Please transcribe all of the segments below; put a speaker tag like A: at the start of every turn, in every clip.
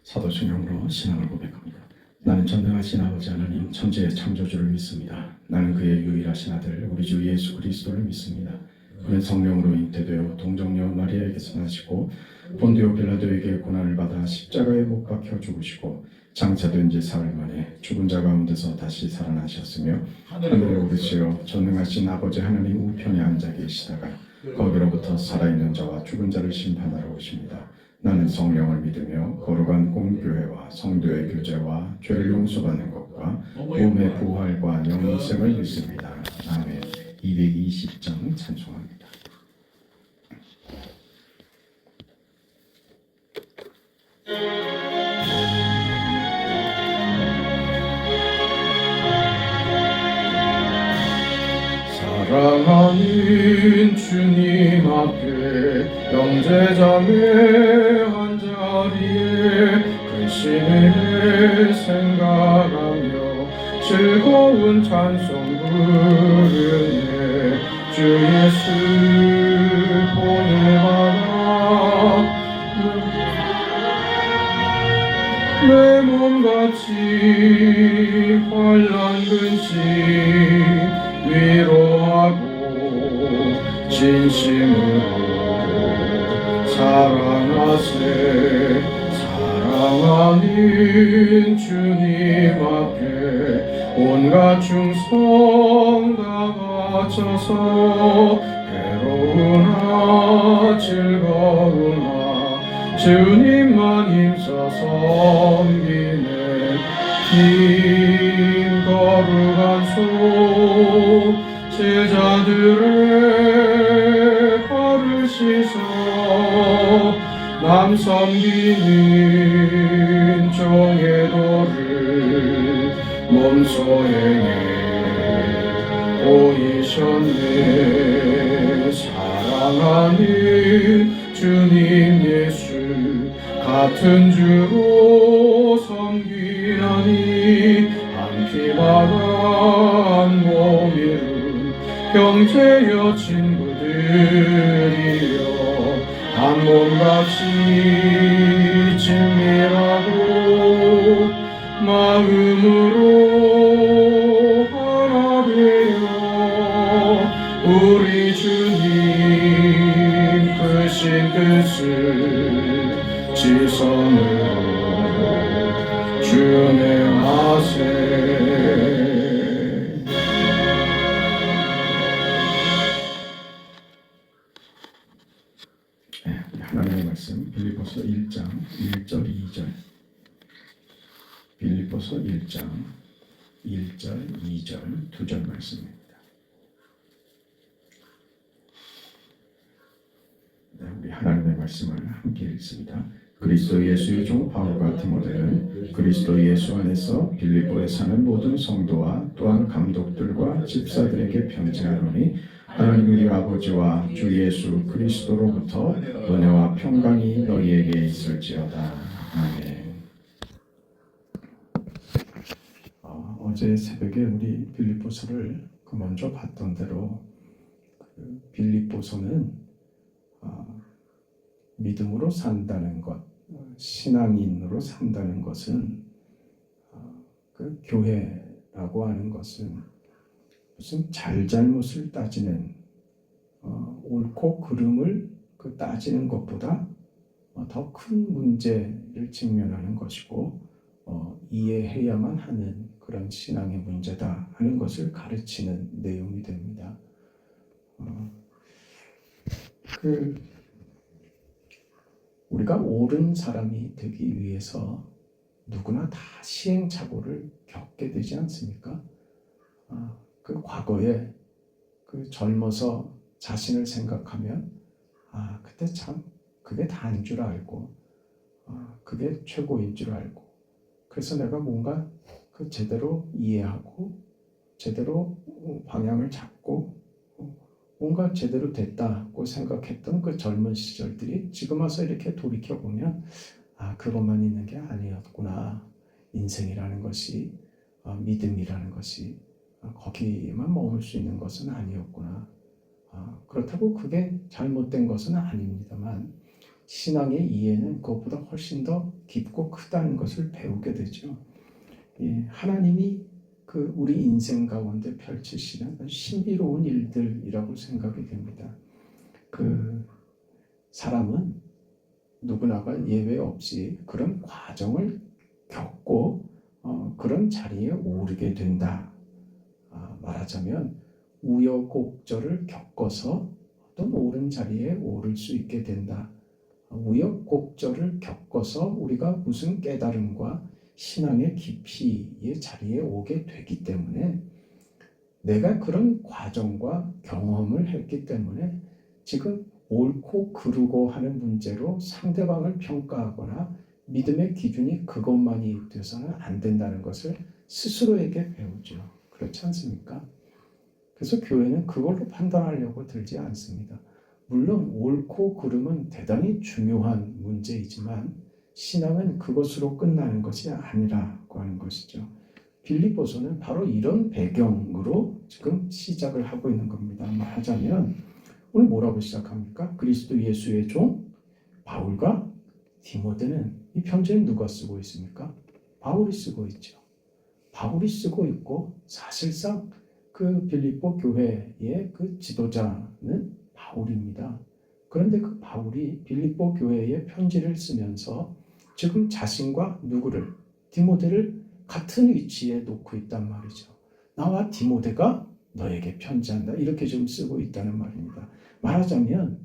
A: 사도신경으로 신앙을 고백합니다. 나는 전능하신 아버지 하나님 천지의 창조주를 믿습니다. 나는 그의 유일하신 아들 우리 주 예수 그리스도를 믿습니다. 그는 성령으로 잉태되어 동정녀 마리아에게서 나시고 본디오 빌라도에게 고난을 받아 십자가에 못 박혀 죽으시고 장차된 지 사흘 만에 죽은 자 가운데서 다시 살아나셨으며 하늘에 오르시어 전능하신 아버지 하나님 우편에 앉아 계시다가 거기로부터 살아있는 자와 죽은 자를 심판하러 오십니다. 나는 성령을 믿으며 거룩한 공교회와 성도의 교제와 죄를 용서받는 것과 몸의 부활과 영생을 믿습니다. 아멘. 220장 찬송합니다. 사랑하는 주님 앞에 영제자매 한자리에 그신을 생각하며 즐거운 찬송 부르네. 주 예수 보내봐라. 내 몸같이 환난 근심 위로하고 진심으로 사랑하세. 사랑하는 주님 앞에 온갖 충성 다 바쳐서 괴로우나 즐거우나 주님만 힘써 섬기네. 긴 거룩한 손 제자들의 발을 씻어 남 섬기는 종의 도를 몸소 행해 보이셨네. 사랑하는 주님 예수 같은 주로 섬기나니 한 피바다 한 몸 이룬 형제여 친구들이여 한 몸같이 친밀하고 마음으로 하나 되어 우리 주님 크신 뜻을 지성으로 준행하세. 하나님의 말씀 빌립보서 1장 1절 2절. 빌립보서 1장 1절 2절 2절 말씀입니다. 우리 하나님의 말씀을 함께 읽습니다. 그리스도 예수의 종 바울과 디모데는 그리스도 예수 안에서 빌립보에 사는 모든 성도와 또한 감독들과 집사들에게 편지하노니 하나님 우리 아버지와 주 예수 그리스도로부터 은혜와 평강이 너희에게 있을지어다. 아멘. 어제 새벽에 우리 빌립보서를 먼저 봤던 대로 빌립보서는 믿음으로 산다는 것, 신앙인으로 산다는 것은 그 교회라고 하는 것은 무슨 잘잘못을 따지는 옳고 그름을 따지는 것보다 더 큰 문제를 직면하는 것이고 이해해야만 하는 그런 신앙의 문제다 하는 것을 가르치는 내용이 됩니다. 우리가 옳은 사람이 되기 위해서 누구나 다 시행착오를 겪게 되지 않습니까? 그 과거에 젊어서 자신을 생각하면 그때 참 그게 다인 줄 알고 그게 최고인 줄 알고 그래서 내가 뭔가 제대로 이해하고 제대로 방향을 잡고 뭔가 제대로 됐다고 생각했던 그 젊은 시절들이 지금 와서 이렇게 돌이켜보면 그것만 있는 게 아니었구나. 인생이라는 것이 믿음이라는 것이 거기만 머물 수 있는 것은 아니었구나. 그렇다고 그게 잘못된 것은 아닙니다만
B: 신앙의 이해는 그것보다 훨씬 더 깊고 크다는 것을 배우게 되죠. 하나님이 우리 인생 가운데 펼치시는 신비로운 일들이라고 생각이 됩니다. 사람은 누구나가 예외 없이 그런 과정을 겪고 그런 자리에 오르게 된다. 말하자면 우여곡절을 겪어서 어떤 옳은 자리에 오를 수 있게 된다. 우여곡절을 겪어서 우리가 무슨 깨달음과 신앙의 깊이의 자리에 오게 되기 때문에 내가 그런 과정과 경험을 했기 때문에 지금 옳고 그르고 하는 문제로 상대방을 평가하거나 믿음의 기준이 그것만이 돼서는 안 된다는 것을 스스로에게 배우죠. 그렇지 않습니까? 그래서 교회는 그걸로 판단하려고 들지 않습니다. 물론 옳고 그름은 대단히 중요한 문제이지만 신앙은 그것으로 끝나는 것이 아니라고 하는 것이죠. 빌립보서는 바로 이런 배경으로 지금 시작을 하고 있는 겁니다. 말하자면 오늘 뭐라고 시작합니까? 그리스도 예수의 종 바울과 디모데는 이 편지는 누가 쓰고 있습니까? 바울이 쓰고 있죠. 바울이 쓰고 있고 사실상 빌립보 교회의 지도자는 바울입니다. 그런데 바울이 빌립보 교회에 편지를 쓰면서 지금 자신과 누구를 디모데를 같은 위치에 놓고 있단 말이죠. 나와 디모데가 너에게 편지한다. 이렇게 좀 쓰고 있다는 말입니다. 말하자면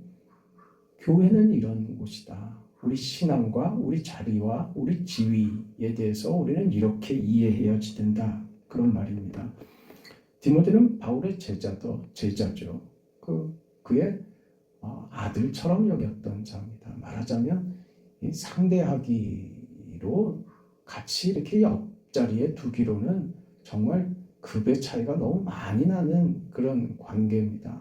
B: 교회는 이런 곳이다. 우리 신앙과 우리 자리와 우리 지위에 대해서 우리는 이렇게 이해해야지 된다. 그런 말입니다. 디모데는 바울의 제자죠. 그의 아들처럼 여겼던 자입니다. 말하자면 상대하기로 같이 이렇게 옆자리에 두기로는 정말 급의 차이가 너무 많이 나는 그런 관계입니다.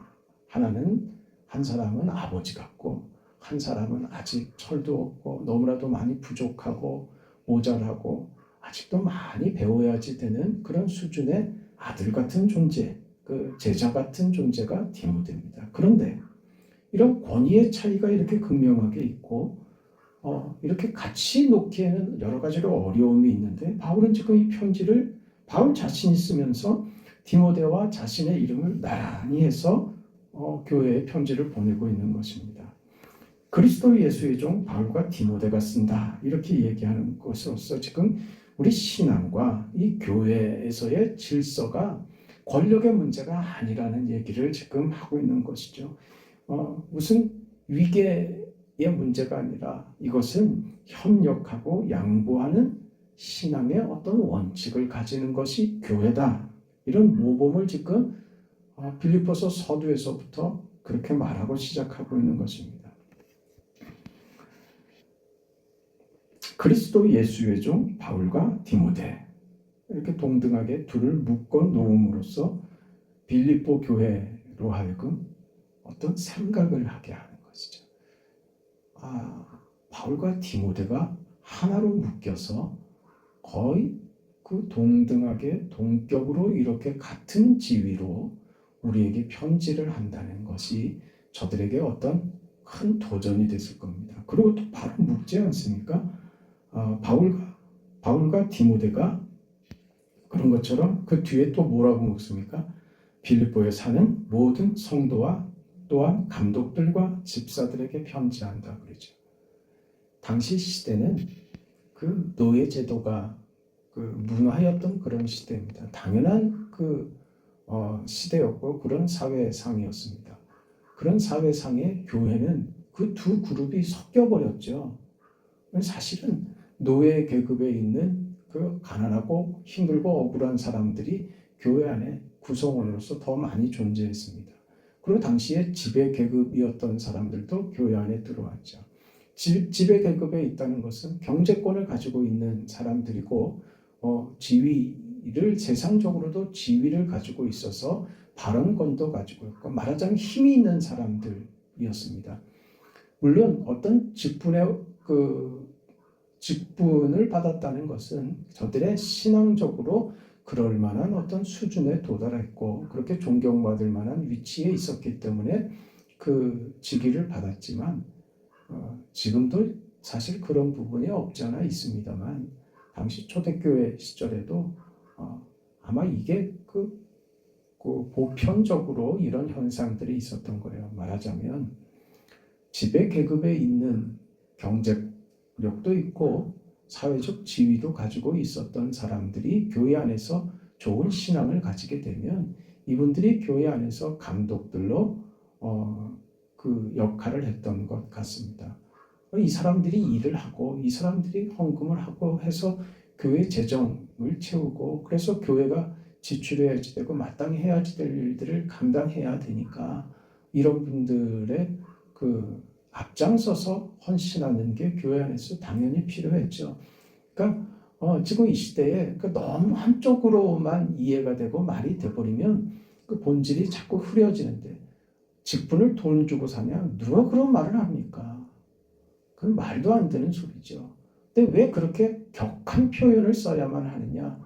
B: 한 사람은 아버지 같고 한 사람은 아직 철도 없고 너무나도 많이 부족하고 모자라고 아직도 많이 배워야지 되는 그런 수준의 아들 같은 존재, 제자 같은 존재가 디모데입니다. 그런데 이런 권위의 차이가 이렇게 극명하게 있고 이렇게 같이 놓기에는 여러 가지로 어려움이 있는데 바울은 지금 이 편지를 바울 자신이 쓰면서 디모데와 자신의 이름을 나란히 해서 교회에 편지를 보내고 있는 것입니다. 그리스도 예수의 종 바울과 디모데가 쓴다 이렇게 얘기하는 것으로서 지금 우리 신앙과 이 교회에서의 질서가 권력의 문제가 아니라는 얘기를 지금 하고 있는 것이죠. 무슨 위계의 문제가 아니라 이것은 협력하고 양보하는 신앙의 어떤 원칙을 가지는 것이 교회다. 이런 모범을 지금 빌립보서 서두에서부터 그렇게 말하고 시작하고 있는 것입니다. 그리스도 예수의 종 바울과 디모데 이렇게 동등하게 둘을 묶어 놓음으로써 빌립보 교회로 하여금 어떤 생각을 하게 하는 것이죠. 바울과 디모데가 하나로 묶여서 거의 동등하게 동격으로 이렇게 같은 지위로 우리에게 편지를 한다는 것이 저들에게 어떤 큰 도전이 됐을 겁니다. 그리고 또 바로 묶지 않습니까? 바울과 디모데가 그런 것처럼 그 뒤에 또 뭐라고 묶습니까? 빌립보에 사는 모든 성도와 또한 감독들과 집사들에게 편지한다 그러죠. 당시 시대는 노예 제도가 문화였던 그런 시대입니다. 당연한 시대였고 그런 사회상이었습니다. 그런 사회상에 교회는 그 두 그룹이 섞여버렸죠. 사실은 노예 계급에 있는 가난하고 힘들고 억울한 사람들이 교회 안에 구성원으로서 더 많이 존재했습니다. 그리고 당시에 지배 계급이었던 사람들도 교회 안에 들어왔죠. 지배 계급에 있다는 것은 경제권을 가지고 있는 사람들이고 세상적으로도 지위를 가지고 있어서 발언권도 가지고 있고 말하자면 힘이 있는 사람들이었습니다. 물론 어떤 직분을 받았다는 것은 저들의 신앙적으로 그럴 만한 어떤 수준에 도달했고 그렇게 존경받을 만한 위치에 있었기 때문에 그 직위를 받았지만 지금도 사실 그런 부분이 없지 않아 있습니다만 당시 초대교회 시절에도 아마 이게 그 보편적으로 이런 현상들이 있었던 거예요. 말하자면 지배 계급에 있는 경제력도 있고 사회적 지위도 가지고 있었던 사람들이 교회 안에서 좋은 신앙을 가지게 되면 이분들이 교회 안에서 감독들로 그 역할을 했던 것 같습니다. 이 사람들이 일을 하고 이 사람들이 헌금을 하고 해서 교회 재정을 채우고 그래서 교회가 지출해야지 되고 마땅히 해야지 될 일들을 감당해야 되니까 이런 분들의 그 앞장서서 헌신하는 게 교회 안에서 당연히 필요했죠. 그러니까 지금 이 시대에 너무 한쪽으로만 이해가 되고 말이 돼버리면 그 본질이 자꾸 흐려지는데 직분을 돈 주고 사냐? 누가 그런 말을 합니까? 그건 말도 안 되는 소리죠. 근데 왜 그렇게 격한 표현을 써야만 하느냐?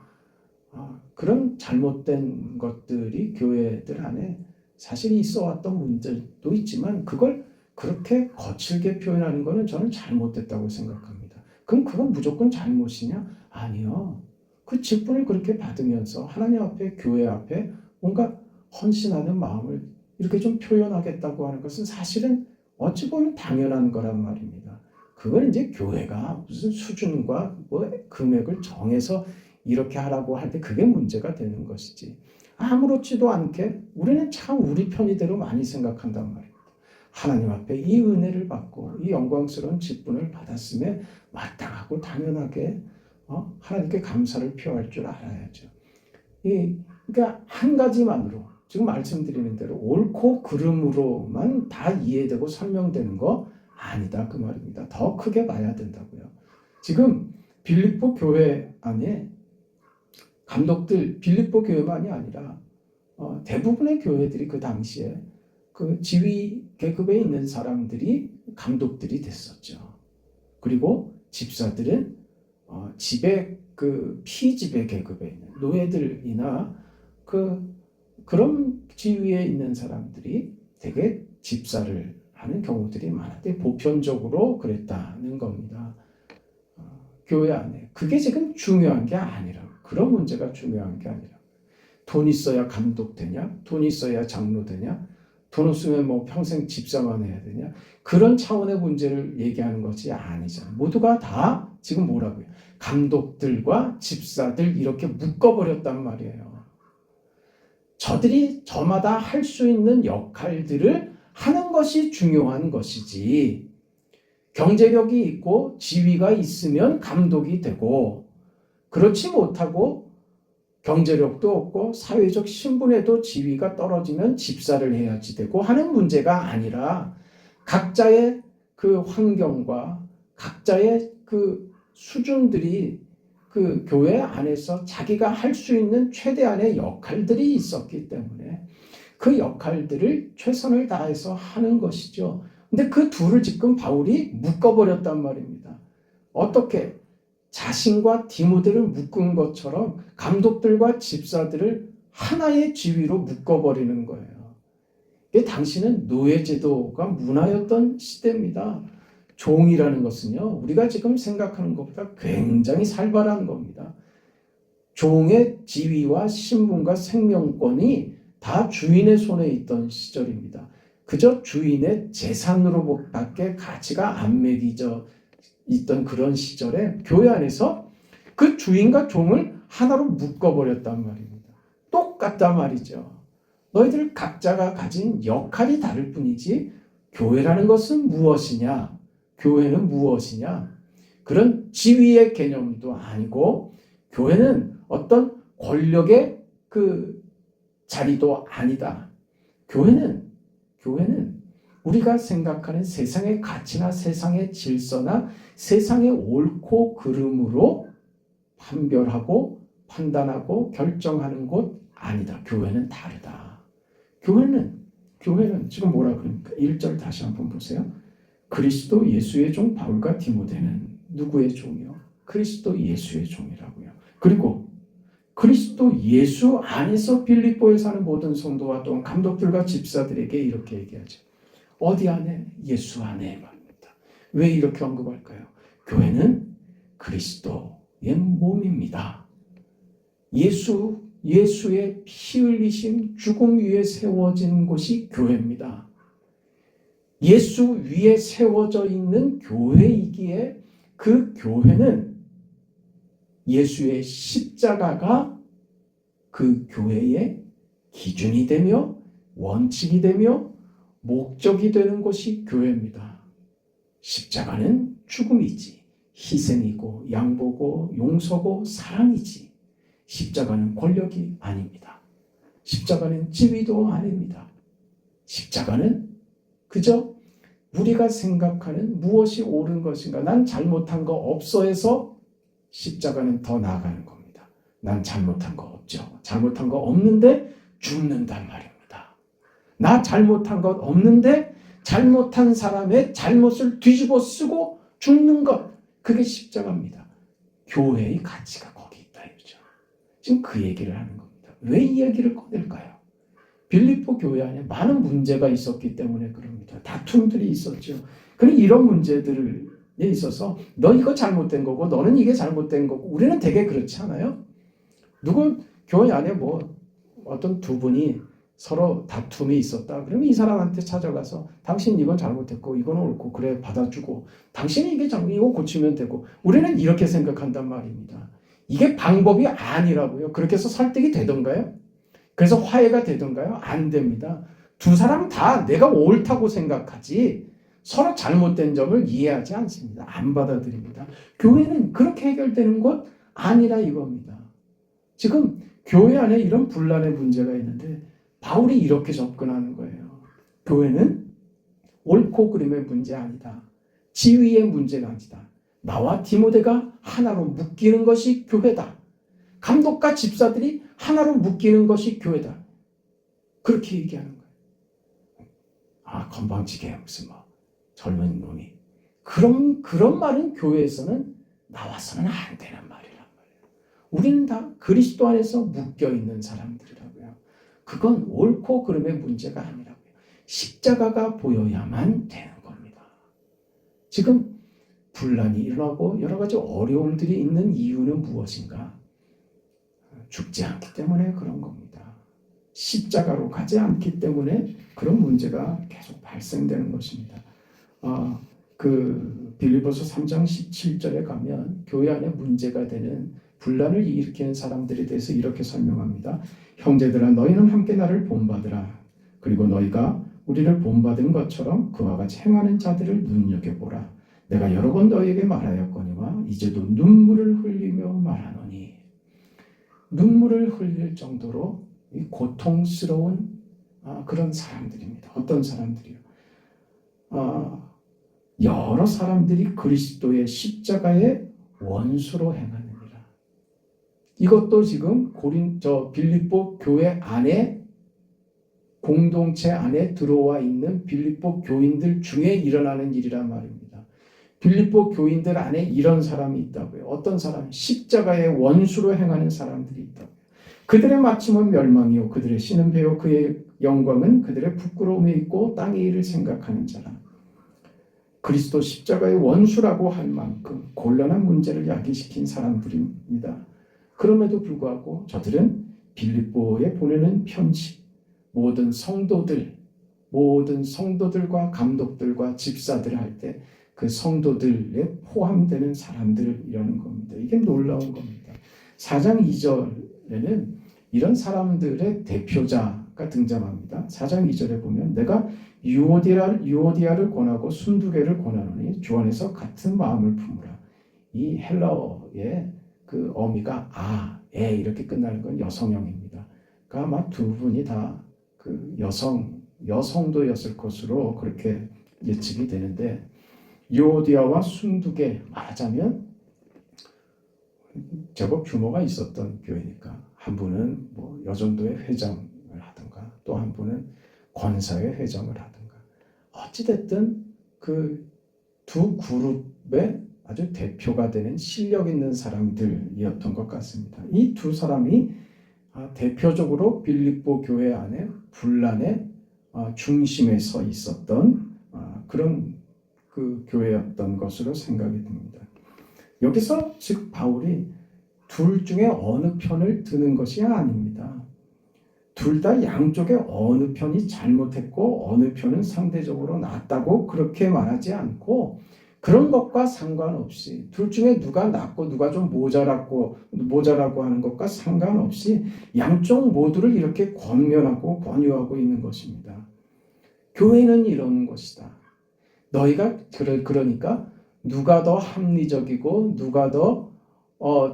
B: 그런 잘못된 것들이 교회들 안에 사실 있어 왔던 문제도 있지만 그걸 그렇게 거칠게 표현하는 것은 저는 잘못됐다고 생각합니다. 그럼 그건 무조건 잘못이냐? 아니요. 그 직분을 그렇게 받으면서 하나님 앞에 교회 앞에 뭔가 헌신하는 마음을 이렇게 좀 표현하겠다고 하는 것은 사실은 어찌 보면 당연한 거란 말입니다. 그걸 이제 교회가 무슨 수준과 뭐 금액을 정해서 이렇게 하라고 할 때 그게 문제가 되는 것이지. 아무렇지도 않게 우리는 참 우리 편의대로 많이 생각한단 말입니다. 하나님 앞에 이 은혜를 받고 이 영광스러운 직분을 받았음에 마땅하고 당연하게 하나님께 감사를 표할 줄 알아야죠. 그러니까 한 가지만으로 지금 말씀드리는 대로 옳고 그름으로만 다 이해되고 설명되는 거 아니다 그 말입니다. 더 크게 봐야 된다고요. 지금 빌립보 교회 안에 감독들 빌립보 교회만이 아니라 대부분의 교회들이 그 당시에 그 지위 계급에 있는 사람들이 감독들이 됐었죠. 그리고 집사들은 지배 그 피지배 계급에 있는 노예들이나 그런 지위에 있는 사람들이 되게 집사를 하는 경우들이 많았대. 보편적으로 그랬다는 겁니다. 교회 안에 그게 지금 중요한 게 아니라 그런 문제가 중요한 게 아니라 돈 있어야 감독 되냐? 돈 있어야 장로 되냐? 돈 없으면 뭐 평생 집사만 해야 되냐? 그런 차원의 문제를 얘기하는 것이 아니잖아요. 모두가 다 지금 뭐라고요? 감독들과 집사들 이렇게 묶어버렸단 말이에요. 저들이 저마다 할 수 있는 역할들을 하는 것이 중요한 것이지 경제력이 있고 지위가 있으면 감독이 되고 그렇지 못하고 경제력도 없고 사회적 신분에도 지위가 떨어지면 집사를 해야지 되고 하는 문제가 아니라 각자의 그 환경과 각자의 그 수준들이 그 교회 안에서 자기가 할 수 있는 최대한의 역할들이 있었기 때문에 그 역할들을 최선을 다해서 하는 것이죠. 근데 그 둘을 지금 바울이 묶어버렸단 말입니다. 어떻게? 자신과 디모데를 묶은 것처럼 감독들과 집사들을 하나의 지위로 묶어버리는 거예요. 이게 당시는 노예제도가 문화였던 시대입니다. 종이라는 것은요, 우리가 지금 생각하는 것보다 굉장히 살벌한 겁니다. 종의 지위와 신분과 생명권이 다 주인의 손에 있던 시절입니다. 그저 주인의 재산으로밖에 가치가 안 매겨져 있던 그런 시절에 교회 안에서 그 주인과 종을 하나로 묶어버렸단 말입니다. 똑같단 말이죠. 너희들 각자가 가진 역할이 다를 뿐이지 교회라는 것은 무엇이냐? 교회는 무엇이냐? 그런 지위의 개념도 아니고 교회는 어떤 권력의 그 자리도 아니다. 교회는 우리가 생각하는 세상의 가치나 세상의 질서나 세상의 옳고 그름으로 판별하고 판단하고 결정하는 곳 아니다. 교회는 다르다. 교회는 지금 뭐라 그럽니까? 1절 다시 한번 보세요. 그리스도 예수의 종 바울과 디모데는 누구의 종이요? 그리스도 예수의 종이라고요. 그리고 그리스도 예수 안에서 빌립보에 사는 모든 성도와 또한 감독들과 집사들에게 이렇게 얘기하죠. 어디 안에? 예수 안에 말입니다. 왜 이렇게 언급할까요? 교회는 그리스도의 몸입니다. 예수의 피 흘리심 죽음 위에 세워진 곳이 교회입니다. 예수 위에 세워져 있는 교회이기에 그 교회는 예수의 십자가가 그 교회의 기준이 되며 원칙이 되며 목적이 되는 것이 교회입니다. 십자가는 죽음이지, 희생이고 양보고 용서고 사랑이지, 십자가는 권력이 아닙니다. 십자가는 지위도 아닙니다. 십자가는 그저 우리가 생각하는 무엇이 옳은 것인가, 난 잘못한 거 없어 해서 십자가는 더 나아가는 겁니다. 난 잘못한 거 없죠. 잘못한 거 없는데 죽는단 말입니다. 나 잘못한 것 없는데 잘못한 사람의 잘못을 뒤집어 쓰고 죽는 것, 그게 십자가입니다. 교회의 가치가 거기 있다 이거죠. 지금 그 얘기를 하는 겁니다. 왜 이 얘기를 꺼낼까요? 빌립보 교회 안에 많은 문제가 있었기 때문에 그럽니다. 다툼들이 있었죠. 그런데 이런 문제들에 있어서 너 이거 잘못된 거고 너는 이게 잘못된 거고, 우리는 되게 그렇지 않아요? 누군 교회 안에 뭐 어떤 두 분이 서로 다툼이 있었다. 그러면 이 사람한테 찾아가서 당신 이건 잘못했고 이건 옳고 그래 받아주고, 당신이 이게 이거 고치면 되고, 우리는 이렇게 생각한단 말입니다. 이게 방법이 아니라고요. 그렇게 해서 설득이 되던가요? 그래서 화해가 되던가요? 안 됩니다. 두 사람 다 내가 옳다고 생각하지 서로 잘못된 점을 이해하지 않습니다. 안 받아들입니다. 교회는 그렇게 해결되는 것 아니라 이겁니다. 지금 교회 안에 이런 분란의 문제가 있는데 바울이 이렇게 접근하는 거예요. 교회는 옳고 그름의 문제 아니다. 지위의 문제가 아니다. 나와 디모데가 하나로 묶이는 것이 교회다. 감독과 집사들이 하나로 묶이는 것이 교회다. 그렇게 얘기하는 거예요. 아, 건방지게 무슨 뭐 젊은 놈이 그런 말은 교회에서는 나와서는 안 되는 말이란 말이에요. 우리는 다 그리스도 안에서 묶여 있는 사람들이라고요. 그건 옳고 그름의 문제가 아니라고요. 십자가가 보여야만 되는 겁니다. 지금 분란이 일어나고 여러 가지 어려움들이 있는 이유는 무엇인가? 죽지 않기 때문에 그런 겁니다. 십자가로 가지 않기 때문에 그런 문제가 계속 발생되는 것입니다. 그 빌립보서 3장 17절에 가면 교회 안에 문제가 되는 분란을 일으키는 사람들에 대해서 이렇게 설명합니다. 형제들아, 너희는 함께 나를 본받으라. 그리고 너희가 우리를 본받은 것처럼 그와 같이 행하는 자들을 눈여겨보라. 내가 여러 번 너희에게 말하였거니와 이제도 눈물을 흘리며 말하노니. 눈물을 흘릴 정도로 고통스러운 그런 사람들입니다. 어떤 사람들이요? 여러 사람들이 그리스도의 십자가의 원수로 행하느니라. 이것도 지금 빌립보 교회 안에, 공동체 안에 들어와 있는 빌립보 교인들 중에 일어나는 일이란 말입니다. 빌립보 교인들 안에 이런 사람이 있다고요. 어떤 사람? 십자가의 원수로 행하는 사람들이 있다고요. 그들의 마침은 멸망이요 그들의 신은 배요 그의 영광은 그들의 부끄러움에 있고 땅의 일을 생각하는 자라. 그리스도 십자가의 원수라고 할 만큼 곤란한 문제를 야기시킨 사람들입니다. 그럼에도 불구하고 저들은 빌립보에 보내는 편지, 모든 성도들과 감독들과 집사들을 할 때 그 성도들에 포함되는 사람들이라는 겁니다. 이게 놀라운 겁니다. 4장 2절에는 이런 사람들의 대표자가 등장합니다. 4장 2절에 보면 내가 유오디아를 권하고 순두개를 권하노니 주 안에서 같은 마음을 품으라. 이 헬라어의 그 어미가 에 이렇게 끝나는 건 여성형입니다. 그러니까 아마 두 분이 다 그 여성도였을 것으로 그렇게 예측이 되는데, 유오디아와 순두개 말하자면 제법 규모가 있었던 교회니까 한 분은 뭐 여전도의 회장을 하든가 또 한 분은 권사의 회장을 하든가, 어찌됐든 그 두 그룹의 아주 대표가 되는 실력 있는 사람들이었던 것 같습니다. 이 두 사람이 대표적으로 빌립보 교회 안에 분란의 중심에 서 있었던 그런 그 교회였던 것으로 생각이 듭니다. 여기서 즉 바울이 둘 중에 어느 편을 드는 것이 아닙니다. 둘 다 양쪽에 어느 편이 잘못했고 어느 편은 상대적으로 낫다고 그렇게 말하지 않고, 그런 것과 상관없이 둘 중에 누가 낫고 누가 좀 모자라고 하는 것과 상관없이 양쪽 모두를 이렇게 권면하고 권유하고 있는 것입니다. 교회는 이런 것이다. 너희가 그러니까 누가 더 합리적이고 누가 더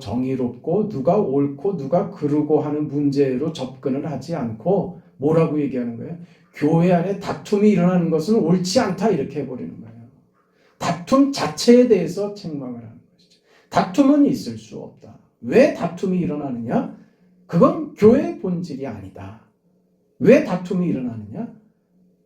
B: 정의롭고 누가 옳고 누가 그르고 하는 문제로 접근을 하지 않고 뭐라고 얘기하는 거예요? 교회 안에 다툼이 일어나는 것은 옳지 않다, 이렇게 해버리는 거예요. 다툼 자체에 대해서 책망을 하는 것이죠. 다툼은 있을 수 없다. 왜 다툼이 일어나느냐? 그건 교회의 본질이 아니다. 왜 다툼이 일어나느냐?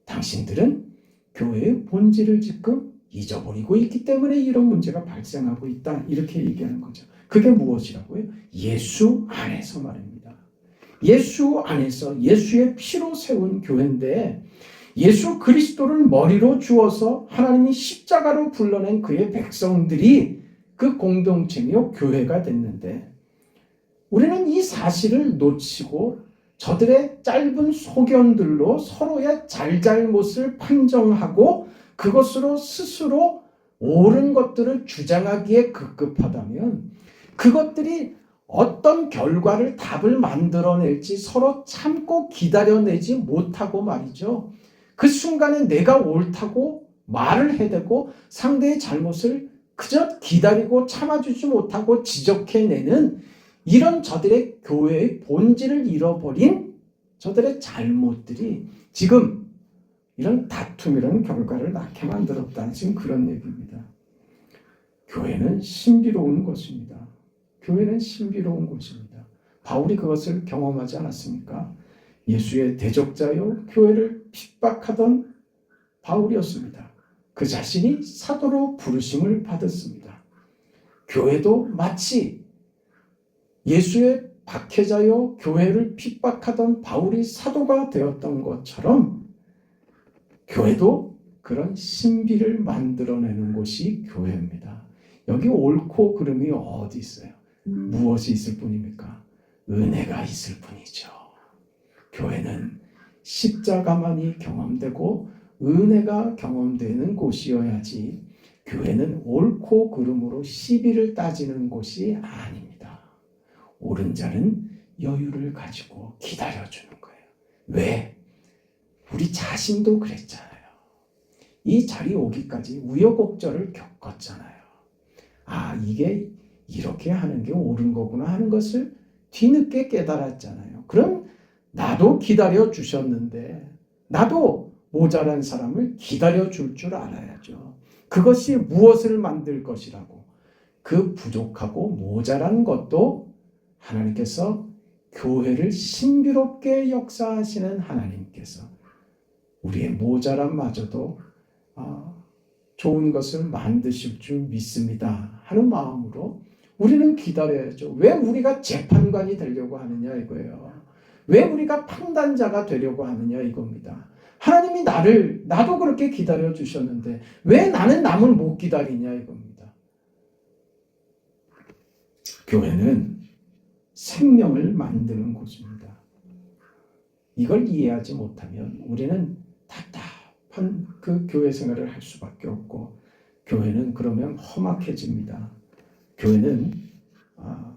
B: 당신들은 교회의 본질을 지금 잊어버리고 있기 때문에 이런 문제가 발생하고 있다, 이렇게 얘기하는 거죠. 그게 무엇이라고요? 예수 안에서 말입니다. 예수 안에서 예수의 피로 세운 교회인데, 예수 그리스도를 머리로 주어서 하나님이 십자가로 불러낸 그의 백성들이 그 공동체며 교회가 됐는데, 우리는 이 사실을 놓치고 저들의 짧은 소견들로 서로의 잘잘못을 판정하고 그것으로 스스로 옳은 것들을 주장하기에 급급하다면, 그것들이 어떤 결과를 답을 만들어낼지 서로 참고 기다려내지 못하고 말이죠. 그 순간에 내가 옳다고 말을 해대고 상대의 잘못을 그저 기다리고 참아주지 못하고 지적해내는 이런 저들의 교회의 본질을 잃어버린 저들의 잘못들이 지금 이런 다툼이라는 결과를 낳게 만들었다는 지금 그런 얘기입니다. 교회는 신비로운 것입니다. 교회는 신비로운 곳입니다. 바울이 그것을 경험하지 않았습니까? 예수의 대적자요 교회를 핍박하던 바울이었습니다. 그 자신이 사도로 부르심을 받았습니다. 교회도 마치 예수의 박해자요 교회를 핍박하던 바울이 사도가 되었던 것처럼 교회도 그런 신비를 만들어내는 곳이 교회입니다. 여기 옳고 그름이 어디 있어요? 무엇이 있을 뿐입니까? 은혜가 있을 뿐이죠. 교회는 십자가만이 경험되고 은혜가 경험되는 곳이어야지, 교회는 옳고 그름으로 시비를 따지는 곳이 아닙니다. 옳은 자는 여유를 가지고 기다려주는 거예요. 왜? 우리 자신도 그랬잖아요. 이 자리 오기까지 우여곡절을 겪었잖아요. 아, 이게 이렇게 하는 게 옳은 거구나 하는 것을 뒤늦게 깨달았잖아요. 그럼 나도 기다려 주셨는데 나도 모자란 사람을 기다려 줄 줄 알아야죠. 그것이 무엇을 만들 것이라고, 그 부족하고 모자란 것도 하나님께서 교회를 신비롭게 역사하시는 하나님께서 우리의 모자람마저도 좋은 것을 만드실 줄 믿습니다 하는 마음으로 우리는 기다려야죠. 왜 우리가 재판관이 되려고 하느냐 이거예요. 왜 우리가 판단자가 되려고 하느냐 이겁니다. 하나님이 나도 그렇게 기다려 주셨는데 왜 나는 남을 못 기다리냐 이겁니다. 교회는 생명을 만드는 곳입니다. 이걸 이해하지 못하면 우리는 답답한 그 교회 생활을 할 수밖에 없고, 교회는 그러면 험악해집니다. 교회는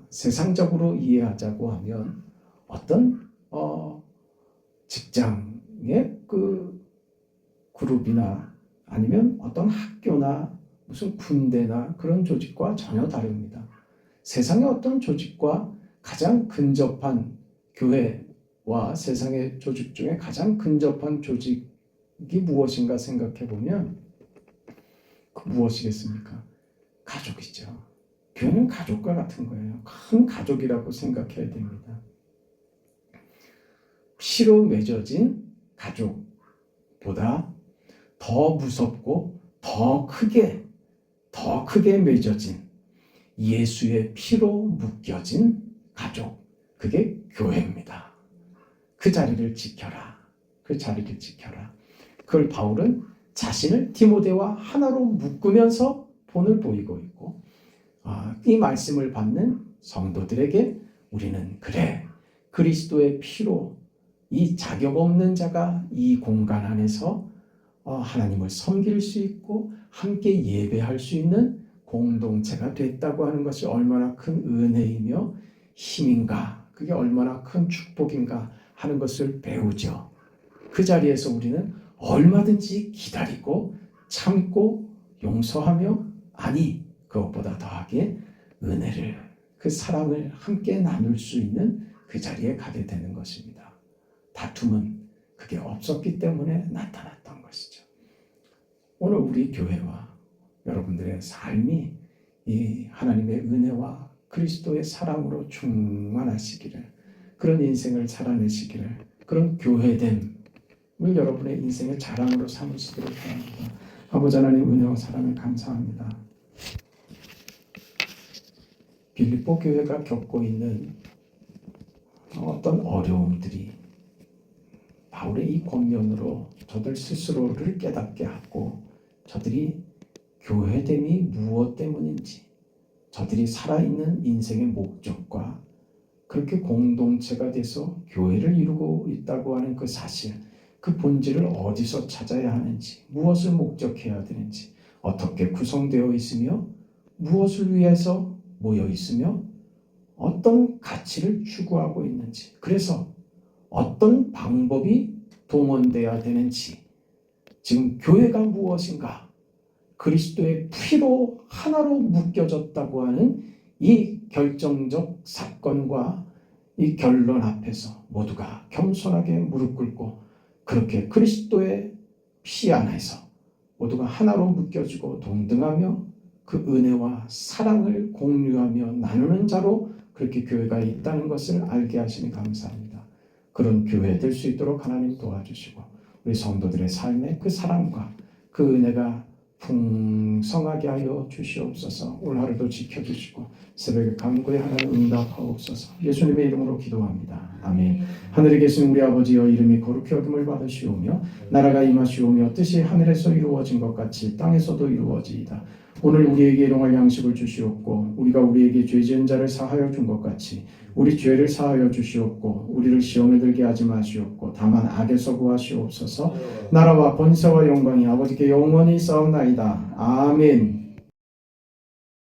B: 세상적으로 이해하자고 하면 어떤 직장의 그 그룹이나 아니면 어떤 학교나 무슨 군대나 그런 조직과 전혀 다릅니다. 세상의 어떤 조직과 가장 근접한 교회와 세상의 조직 중에 가장 근접한 조직이 무엇인가 생각해 보면 그 무엇이겠습니까? 가족이죠. 교회는 가족과 같은 거예요. 큰 가족이라고 생각해야 됩니다. 피로 맺어진 가족보다 더 무섭고 더 크게 맺어진 예수의 피로 묶여진 가족, 그게 교회입니다. 그 자리를 지켜라. 그걸 바울은 자신을 디모데와 하나로 묶으면서 본을 보이고 있고, 이 말씀을 받는 성도들에게 우리는 그래, 그리스도의 피로 이 자격 없는 자가 이 공간 안에서 하나님을 섬길 수 있고 함께 예배할 수 있는 공동체가 됐다고 하는 것이 얼마나 큰 은혜이며 힘인가, 그게 얼마나 큰 축복인가 하는 것을 배우죠. 그 자리에서 우리는 얼마든지 기다리고 참고 용서하며, 아니 그것보다 더하게 은혜를, 그 사랑을 함께 나눌 수 있는 그 자리에 가게 되는 것입니다. 다툼은 그게 없었기 때문에 나타났던 것이죠. 오늘 우리 교회와 여러분들의 삶이 이 하나님의 은혜와 그리스도의 사랑으로 충만하시기를, 그런 인생을 살아내시기를, 그런 교회됨을 여러분의 인생의 자랑으로 삼으시기를 바랍니다. 아버지 하나님, 은혜와 사랑을 감사합니다. 빌립보 교회가 겪고 있는 어떤 어려움들이 바울의 이 권면으로 저들 스스로를 깨닫게 하고, 저들이 교회됨이 무엇 때문인지, 저들이 살아있는 인생의 목적과 그렇게 공동체가 돼서 교회를 이루고 있다고 하는 그 사실, 그 본질을 어디서 찾아야 하는지, 무엇을 목적해야 되는지, 어떻게 구성되어 있으며 무엇을 위해서 모여 있으며 어떤 가치를 추구하고 있는지, 그래서 어떤 방법이 동원되어야 되는지, 지금 교회가 무엇인가, 그리스도의 피로 하나로 묶여졌다고 하는 이 결정적 사건과 이 결론 앞에서 모두가 겸손하게 무릎 꿇고 그렇게 그리스도의 피 안에서 모두가 하나로 묶여지고 동등하며 그 은혜와 사랑을 공유하며 나누는 자로 그렇게 교회가 있다는 것을 알게 하시니 감사합니다. 그런 교회 될 수 있도록 하나님 도와주시고, 우리 성도들의 삶에 그 사랑과 그 은혜가 풍성하게 하여 주시옵소서. 오늘 하루도 지켜주시고 새벽에 간구에 하나님 응답하옵소서. 예수님의 이름으로 기도합니다. 아멘. 하늘에 계신 우리 아버지여, 이름이 거룩히 여김을 받으시오며 나라가 임하시오며 뜻이 하늘에서 이루어진 것 같이 땅에서도 이루어지이다. 오늘 우리에게 일용할 양식을 주시옵고, 우리가 우리에게 죄 지은 자를 사하여 준 것 같이 우리 죄를 사하여 주시옵고, 우리를 시험에 들게 하지 마시옵고 다만 악에서 구하시옵소서. 나라와 권세와 영광이 아버지께 영원히 있사옵나이다. 아멘.